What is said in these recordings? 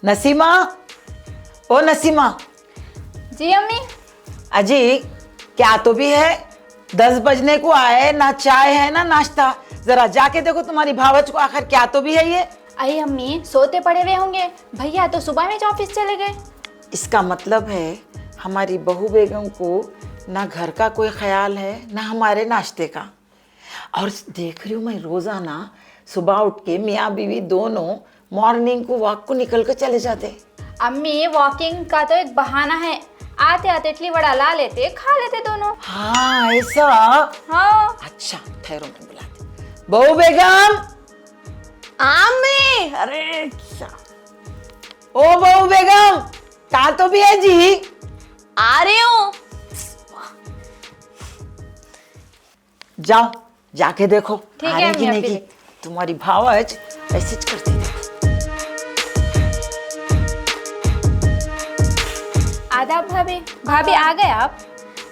नसीमा, ओ नसीमा। जी अम्मी। अजी क्या तो भी है, 10 बजने को आए, ना चाय है ना नाश्ता। जरा जाके देखो तुम्हारी भावच को, आखिर क्या तो भी है ये। अरे अम्मी सोते पड़े हुए होंगे, भैया तो सुबह में ऑफिस चले गए। इसका मतलब है हमारी बहू बेगम को ना घर का कोई ख्याल है ना हमारे नाश्ते का। और देख रही हूँ मैं रोजाना सुबह उठ के मियाँ बीवी दोनों मॉर्निंग को वॉक को निकल कर चले जाते। अम्मी वॉकिंग का तो एक बहाना है, आते आते इडली वड़ा ला लेते, खा लेते दोनों। हाँ ऐसा। हाँ अच्छा ठहरो मैं बुलाती। बहू बेगम। आमे अरे अच्छा। ओ बहू बेगम, कहा तो भी है जी। आ रही हूँ। जाओ जाके देखो ठीक आ है, रही कि मैं नहीं अभी की। तुम्हारी भावच ऐसे करती है। आदाब भाभी। भाभी आ गए आप?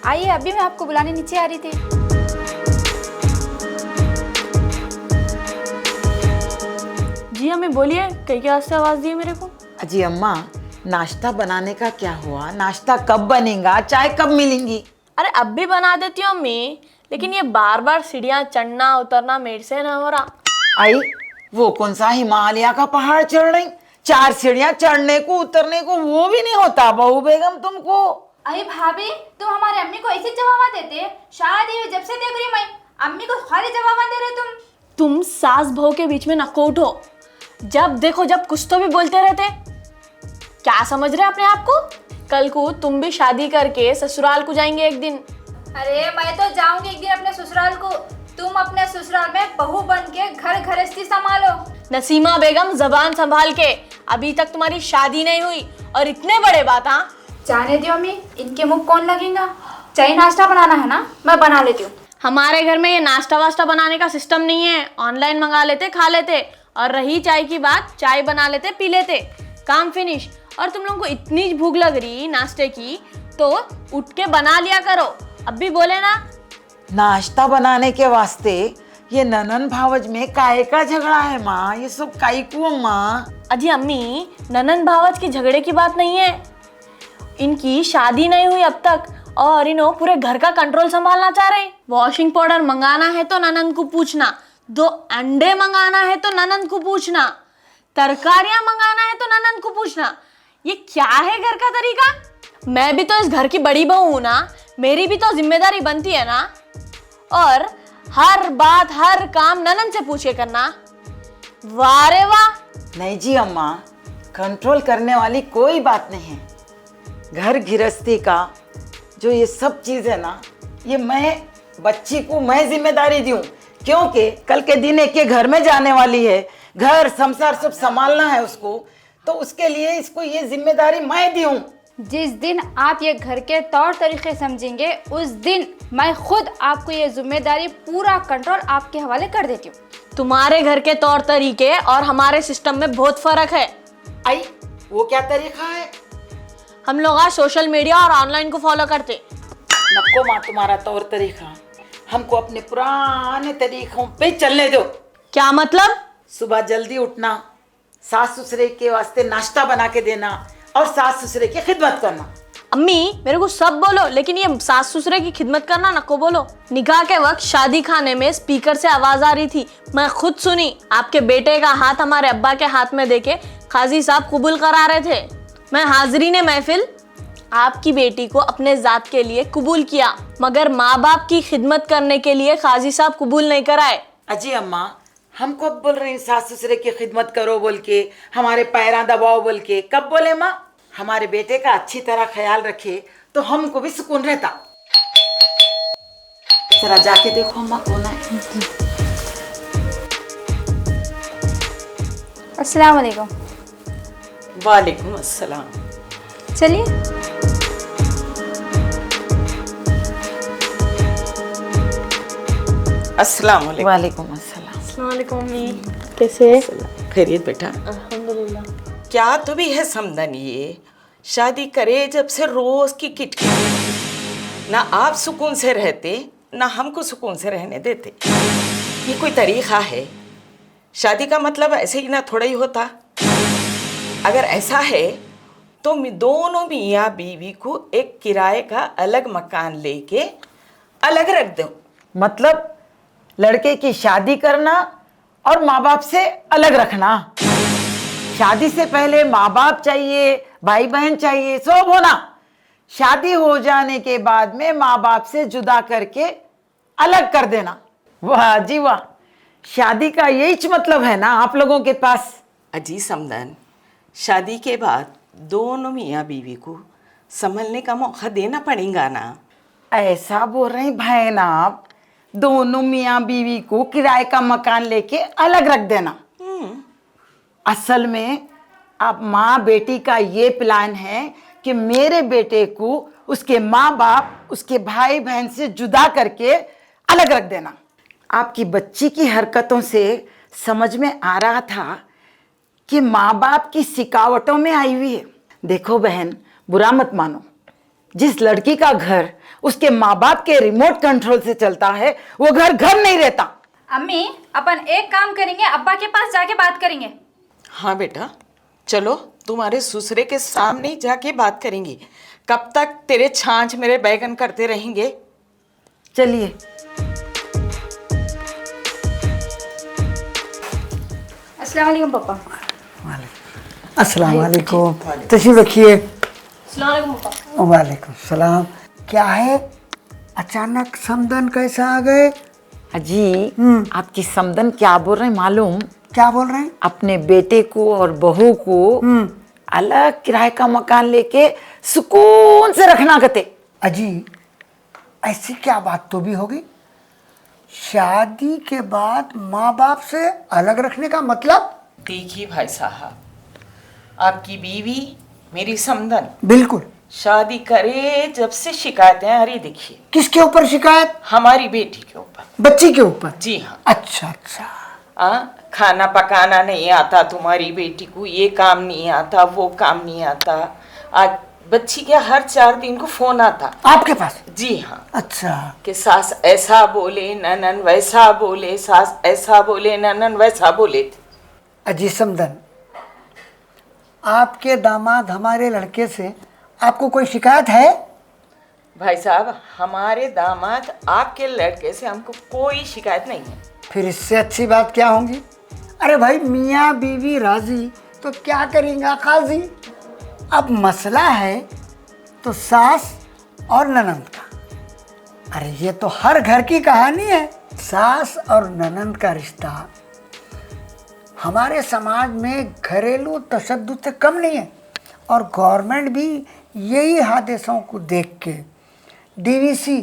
आइए, अभी मैं आपको बुलाने नीचे आ रही थी। जी हमें बोलिए, कई के वास्ते आवाज दी है मेरे को? अजी अम्मा, नाश्ता बनाने का क्या हुआ? नाश्ता कब बनेगा? चाय कब मिलेंगी? अरे अब भी बना देती हूँ अम्मी, लेकिन ये बार बार सीढ़ियाँ चढ़ना उतरना मेरे से ना हो रहा। आई वो कौन सा हिमालय का पहाड़ चढ़ रही? 4 सीढ़ियां चढ़ने को उतरने को वो भी नहीं होता बहू बेगम तुमको। अरे भाभी, तुम हमारे अम्मी को ऐसे जवाब देते? शादी हुई जब से देख रही मैं, अम्मी को खाली जवाब दे रहे तुम सास बहू के बीच में नको उठो। जब देखो जब कुछ तो भी बोलते रहते। क्या समझ रहे अपने आप को? कल को तुम भी शादी करके ससुराल को जाएंगे एक दिन। अरे मैं तो जाऊंगी एक दिन अपने ससुराल को, तुम अपने ससुराल में बहू बन के घर गृहस्थी संभालो। नसीमा बेगम जबान संभाल के, अभी तक तुम्हारी शादी नहीं हुई और इतने बड़े बात। हाँ जाने दो अम्मी, इनके मुंह कौन लगेगा। चाय नाश्ता बनाना है ना, मैं बना लेती हूँ। हमारे घर में ये नाश्ता वास्ता बनाने का सिस्टम नहीं है, ऑनलाइन मंगा लेते खा लेते। और रही चाय की बात, चाय बना लेते पी लेते, काम फिनिश। और तुम लोगों को इतनी भूख लग रही नाश्ते की तो उठ के बना लिया करो। अब भी बोले ना। नाश्ता बनाने के वास्ते ये ननन भावज में काय का झगड़ा है माँ? ये सब काई को माँ? अजी अम्मी, ननन भावज की झगड़े की बात नहीं है। इनकी शादी नहीं हुई अब तक और इन्हों पूरे घर का कंट्रोल संभालना चाह रहे हैं। वॉशिंग पाउडर मंगाना है तो ननंद को पूछना, 2 अंडे मंगाना है तो ननंद को पूछना, तरकारियां मंगाना है तो ननंद को पूछना। ये क्या है घर का तरीका? मैं भी तो इस घर की बड़ी बहू हूं ना, मेरी भी तो जिम्मेदारी बनती है ना। और हर बात हर काम ननंद से पूछे करना, वाह रे वाह। नहीं जी अम्मा, कंट्रोल करने वाली कोई बात नहीं है। घर गृहस्थी का जो ये सब चीज़ है ना, ये मैं बच्ची को मैं जिम्मेदारी दूं, क्योंकि कल के दिन एक के घर में जाने वाली है, घर संसार सब संभालना है उसको, तो उसके लिए इसको ये जिम्मेदारी मैं दूं। जिस दिन आप ये घर के तौर तरीके समझेंगे, उस दिन मैं खुद आपको ये जिम्मेदारी पूरा कंट्रोल आपके हवाले कर देती हूँ। तुम्हारे घर के तौर तरीके और हमारे सिस्टम में बहुत फर्क है। आई वो क्या तरीका है? हम लोग आज सोशल मीडिया और ऑनलाइन को फॉलो करते। नको माँ तुम्हारा तौर तरीका, हमको अपने पुराने तरीकों पे चलने दो। क्या मतलब? सुबह जल्दी उठना, सास ससुरे के वास्ते नाश्ता बना के देना और सास ससुरे की खिदमत करना। अम्मी मेरे को सब बोलो, लेकिन ये सास ससुरे की खिदमत करना नको बोलो। निकाह के वक्त शादी खाने में स्पीकर से आवाज आ रही थी, मैं खुद सुनी। आपके बेटे का हाथ हमारे अब्बा के हाथ में देके काजी साहब कबूल करा रहे थे। मैं हाजरीन महफिल आपकी बेटी को अपने जात के लिए कबूल किया, मगर माँ बाप की खिदमत करने के लिए काजी साहब कबूल नहीं कराए। अजी अम्मा, हम कब बोल रहे हैं सास ससुरे की खिदमत करो बोल के, हमारे पैरा दबाओ बोल के? कब बोले माँ? हमारे बेटे का अच्छी तरह ख्याल रखे तो हमको भी सुकून रहता। जरा जाके देखो अम्मा कौन है। अस्सलाम वालेकुम। वालेकुम अस्सलाम। चलिए। अस्सलाम वालेकुम। वालेकुम अस्सलाम। अस्सलाम वालेकुम अम्मी, कैसे? खैरियत बेटा? अल्हम्दुलिल्लाह। क्या तो भी है समदन, ये शादी करे जब से रोज की किटकिट। ना आप सुकून से रहते ना हमको सुकून से रहने देते। ये कोई तरीका है? शादी का मतलब ऐसे ही ना थोड़ा ही होता। अगर ऐसा है तो दोनों मियाँ बीवी को एक किराए का अलग मकान लेके अलग रख दो। मतलब लड़के की शादी करना और माँ बाप से अलग रखना। शादी से पहले माँ बाप चाहिए, भाई बहन चाहिए, सब होना। शादी हो जाने के बाद में माँ बाप से जुदा करके अलग कर देना। वाह जी वाह, शादी का यही मतलब है ना आप लोगों के पास। अजी समदन, शादी के बाद दोनों मियाँ बीवी को संभलने का मौका देना पड़ेगा ना। ऐसा बोल रहे हैं बहन आप, दोनों मियाँ बीवी को किराए का मकान लेके अलग रख देना। असल में अब माँ बेटी का ये प्लान है कि मेरे बेटे को उसके माँ बाप, उसके भाई बहन से जुदा करके अलग रख देना। आपकी बच्ची की हरकतों से समझ में आ रहा था कि माँ बाप की सिकावटों में आई हुई है। देखो बहन, बुरा मत मानो, जिस लड़की का घर उसके माँ बाप के रिमोट कंट्रोल से चलता है वो घर घर नहीं रहता। अम्मी, अपन एक काम करेंगे, अब्बा के पास जाके बात करेंगे। हाँ बेटा, चलो तुम्हारे ससुरे के सामने ही जाके बात करेंगे। कब तक तेरे छाछ मेरे बैगन करते रहेंगे? चलिए। अस्सलाम वालेकुम पापा। अस्सलाम वालेकुम। तशरीफ रखिए। अस्सलाम वालेकुम पापा। वालेकुम सलाम। क्या है, अचानक समदन कैसे आ गए? अजी, आपकी समदन क्या बोल रहे हैं मालूम? क्या बोल रहे हैं? अपने बेटे को और बहू को अलग किराए का मकान लेके सुकून से रखना कहते। अजी, ऐसी क्या बात तो भी होगी? शादी के बाद माँ बाप से अलग रखने का मतलब? देखिए भाई साहब, आपकी बीवी मेरी समदन बिल्कुल। शादी करे जब से शिकायतें आ रही। देखिए, किसके ऊपर शिकायत? हमारी बेटी के ऊपर। बच्ची के ऊपर? जी हाँ। अच्छा अच्छा। खाना पकाना नहीं आता तुम्हारी बेटी को, ये काम नहीं आता, वो काम नहीं आता। आज बच्ची के हर 4 दिन को फोन आता आपके पास? जी हाँ। अच्छा। कि सास ऐसा बोले, ननन वैसा बोले, सास ऐसा बोले, ननन वैसा बोले। अजी समदन, आपके दामाद हमारे लड़के से आपको कोई शिकायत है? भाई साहब, हमारे दामाद आपके लड़के से हमको कोई शिकायत नहीं है। फिर इससे अच्छी बात क्या होगी? अरे भाई, मियाँ बीवी राजी तो क्या करेंगे काजी। अब मसला है तो सास और ननंद का। अरे ये तो हर घर की कहानी है। सास और ननंद का रिश्ता हमारे समाज में घरेलू तशद्दुद से कम नहीं है, और गवर्नमेंट भी यही हादसों को देख के डीवीसी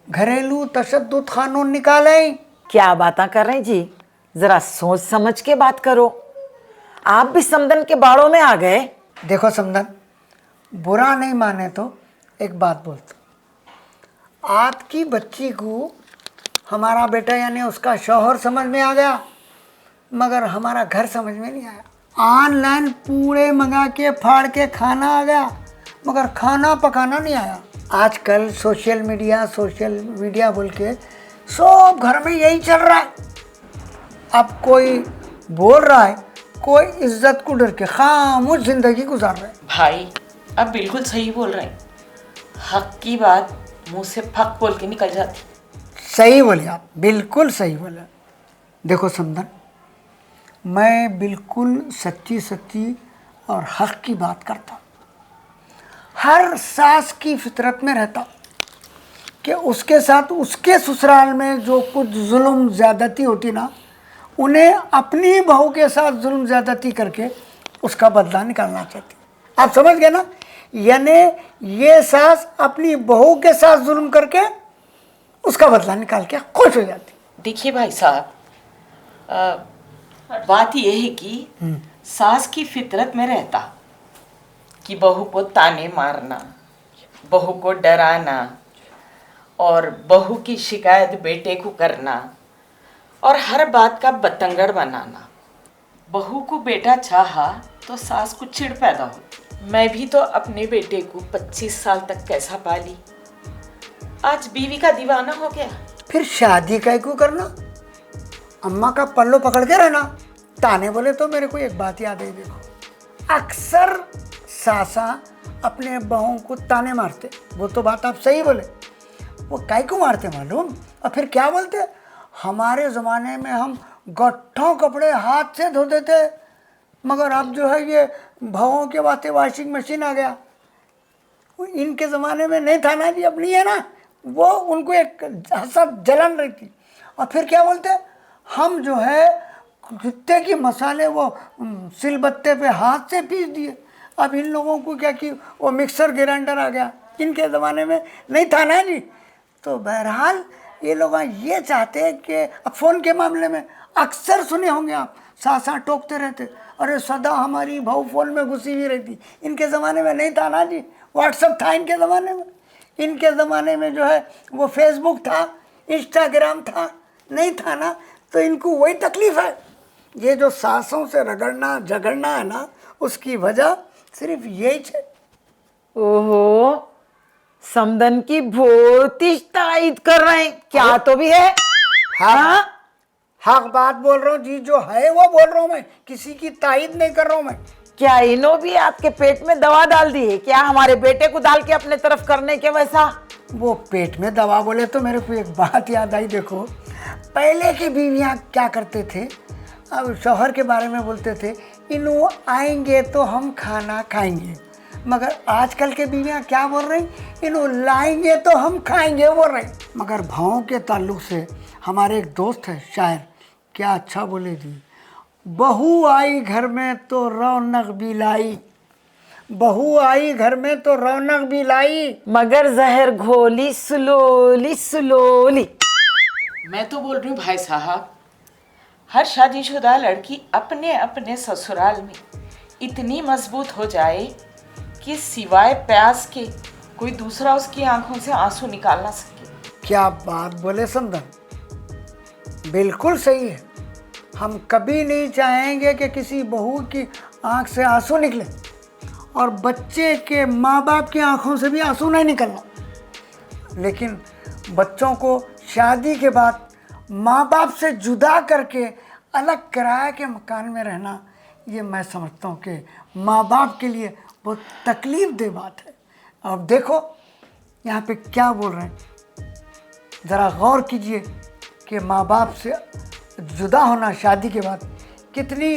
घरेलू तशद्दुद कानून निकाले। क्या बातें कर रहे हैं जी, जरा सोच समझ के बात करो। आप भी समदन के बाड़ों में आ गए। देखो समदन, बुरा नहीं माने तो एक बात बोलता। आपकी बच्ची को हमारा बेटा यानी उसका शौहर समझ में आ गया, मगर हमारा घर समझ में नहीं आया। ऑनलाइन पूरे मंगा के फाड़ के खाना आ गया, मगर खाना पकाना नहीं आया। आजकल सोशल मीडिया बोल के सब घर में यही चल रहा है। अब कोई बोल रहा है, कोई इज्जत को डर के खामोश जिंदगी गुजार रहा है। भाई, अब बिल्कुल सही बोल रहे हैं। हक की बात मुंह से फक बोल के निकल जाती। सही बोले आप, बिल्कुल सही बोले। देखो समदन, मैं बिल्कुल सच्ची और हक की बात करता हूँ। हर सास की फितरत में रहता कि उसके साथ उसके ससुराल में जो कुछ जुल्म ज़्यादती होती ना, उन्हें अपनी बहू के साथ जुल्म ज़्यादती करके उसका बदला निकालना चाहती। आप समझ गए ना? यानी ये सास अपनी बहू के साथ जुल्म करके उसका बदला निकाल के खुश हो जाती। देखिए भाई साहब, बात यह है कि सास की फितरत में रहता कि बहू को ताने मारना, बहू को डराना और बहू की शिकायत बेटे को करना और हर बात का बतंगड़ बनाना। बहू को बेटा चाहा तो सास को चिढ़ पैदा हो। मैं भी तो अपने बेटे को 25 साल तक कैसा पाली, आज बीवी का दीवाना हो गया। फिर शादी काय को करना? अम्मा का पल्लो पकड़ के रहना। ताने बोले तो मेरे को एक बात याद है। देखो, अक्सर सासा अपने बहुओं को ताने मारते, वो तो बात आप सही बोले। वो काहे को मारते मालूम? और फिर क्या बोलते, हमारे ज़माने में हम गट्ठों कपड़े हाथ से धोते थे, मगर अब जो है ये बहुओं के वास्ते वॉशिंग मशीन आ गया। इनके ज़माने में नहीं था ना जी, अब नहीं है ना। वो उनको एक हसद जलन रहती। और फिर क्या बोलते, हम जो है कुत्ते की मसाले वो सिलबत्ते पे हाथ से पीस दिए। अब इन लोगों को क्या कि वो मिक्सर ग्राइंडर आ गया, इनके ज़माने में नहीं था ना जी। तो बहरहाल ये लोग ये चाहते हैं कि अब फ़ोन के मामले में अक्सर सुने होंगे आप, सासा टोकते रहते, अरे सदा हमारी बहू फ़ोन में घुसी हुई रहती। इनके ज़माने में नहीं था ना जी, व्हाट्सअप था इनके ज़माने में। इनके ज़माने में जो है वो फेसबुक था, इंस्टाग्राम था, नहीं था ना। तो इनको वही तकलीफ़ है। ये जो सासों से रगड़ना झगड़ना है ना, उसकी वजह सिर्फ यही है। ओहो, समदन की बहुत ही तायद कर रहे हैं, क्या तो भी है। हाँ, हक बात बोल रहा हूँ जी, जो है वो बोल रहा हूँ मैं, किसी की तायद नहीं कर रहा हूँ मैं। क्या इन्हों भी आपके पेट में दवा डाल दी है क्या, हमारे बेटे को डाल के अपने तरफ करने के वैसा? वो पेट में दवा बोले तो मेरे को एक बात याद आई। देखो, पहले की बीवियाँ क्या करते थे, अब शौहर के बारे में बोलते थे, इन्हों आएंगे तो हम खाना खाएंगे। मगर आजकल के बीवियाँ क्या बोल रही, इन्हों लाएंगे तो हम खाएंगे बोल रही। मगर भावों के ताल्लुक से हमारे एक दोस्त है शायर, क्या अच्छा बोले जी, बहू आई घर में तो रौनक भी लाई, बहू आई घर में तो रौनक भी लाई, मगर जहर घोली स्लोली स्लोली। मैं तो बोल रही हूँ भाई साहब, हर शादीशुदा लड़की अपने अपने ससुराल में इतनी मजबूत हो जाए कि सिवाय प्यास के कोई दूसरा उसकी आंखों से आंसू निकाल ना सके। क्या बात बोले समदन, बिल्कुल सही है। हम कभी नहीं चाहेंगे कि किसी बहू की आंख से आंसू निकले, और बच्चे के माँ बाप की आंखों से भी आंसू नहीं निकलना। लेकिन बच्चों को शादी के बाद माँ बाप से जुदा करके अलग किराए के मकान में रहना, ये मैं समझता हूँ कि माँ बाप के लिए बहुत तकलीफ दे बात है। अब देखो यहाँ पे क्या बोल रहे हैं, ज़रा गौर कीजिए कि माँ बाप से जुदा होना शादी के बाद कितनी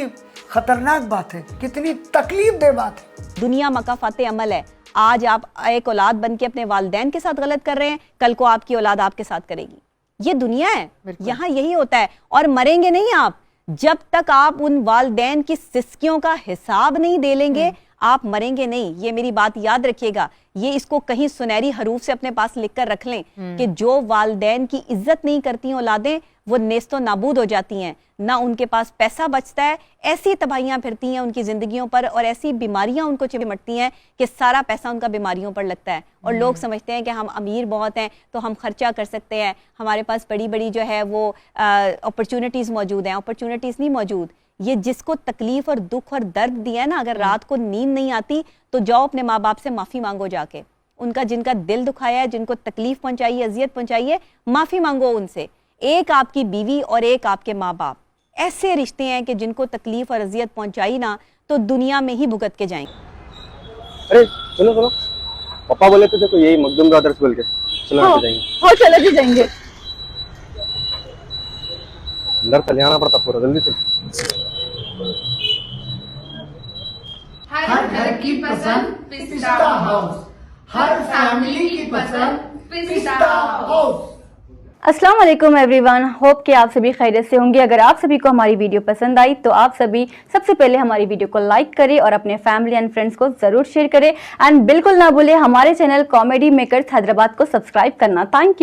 ख़तरनाक बात है, कितनी तकलीफ दे बात है। दुनिया मकाफाते अमल है। आज आप एक औलाद बन के अपने वालिदैन के साथ गलत कर रहे हैं, कल को आपकी औलाद आपके साथ करेगी। ये दुनिया है, यहाँ यही होता है। और मरेंगे नहीं आप, जब तक आप उन वालिदैन की सिस्कियों का हिसाब नहीं दे लेंगे, आप मरेंगे नहीं। ये मेरी बात याद रखिएगा, ये इसको कहीं सुनहरी हरूफ से अपने पास लिख कर रख लें कि जो वालिदैन की इज्जत नहीं करती औलादें, वो नेस्तो नाबूद हो जाती हैं। ना उनके पास पैसा बचता है, ऐसी तबाहियां फिरती हैं उनकी जिंदगियों पर, और ऐसी बीमारियां उनको चिमटती हैं कि सारा पैसा उनका बीमारियों पर लगता है। और लोग समझते हैं कि हम अमीर बहुत हैं तो हम खर्चा कर सकते हैं, हमारे पास बड़ी बड़ी जो है वो अपॉर्चुनिटीज़ मौजूद हैं। अपॉर्चुनिटीज़ नहीं मौजूद। ये जिसको तकलीफ और दुख और दर्द दिया है ना, अगर रात को नींद नहीं आती तो जाओ अपने माँ बाप से माफ़ी मांगो जाके। उनका जिनका दिल दुखाया है, जिनको तकलीफ पहुंचाई है, अजियत पहुंचाई है, माफ़ी मांगो उनसे। एक आपकी बीवी और एक आपके माँ बाप, ऐसे रिश्ते हैं कि जिनको तकलीफ और अजियत पहुंचाई ना तो दुनिया में ही भुगत के जाएंगे। अरे सुनो सुनो, पापा बोले थे देखो यही मखदूम ब्रदर्स बोल के, चलो आगे जाएंगे। हाँ चलो जी जाएंगे। अंदर चले आना पड़ता पूरा, जल्दी से। हर घर की पसंद पिस्ता हाउस, हर फैमिली की पसंद पिस्ता हाउस। अस्सलाम वालेकुम एवरीवन, होप कि आप सभी खैरियत से होंगे। अगर आप सभी को हमारी वीडियो पसंद आई तो आप सभी सबसे पहले हमारी वीडियो को लाइक करें और अपने फैमिली एंड फ्रेंड्स को ज़रूर शेयर करें। एंड बिल्कुल ना भूलें हमारे चैनल कॉमेडी मेकर्स हैदराबाद को सब्सक्राइब करना। Thank you.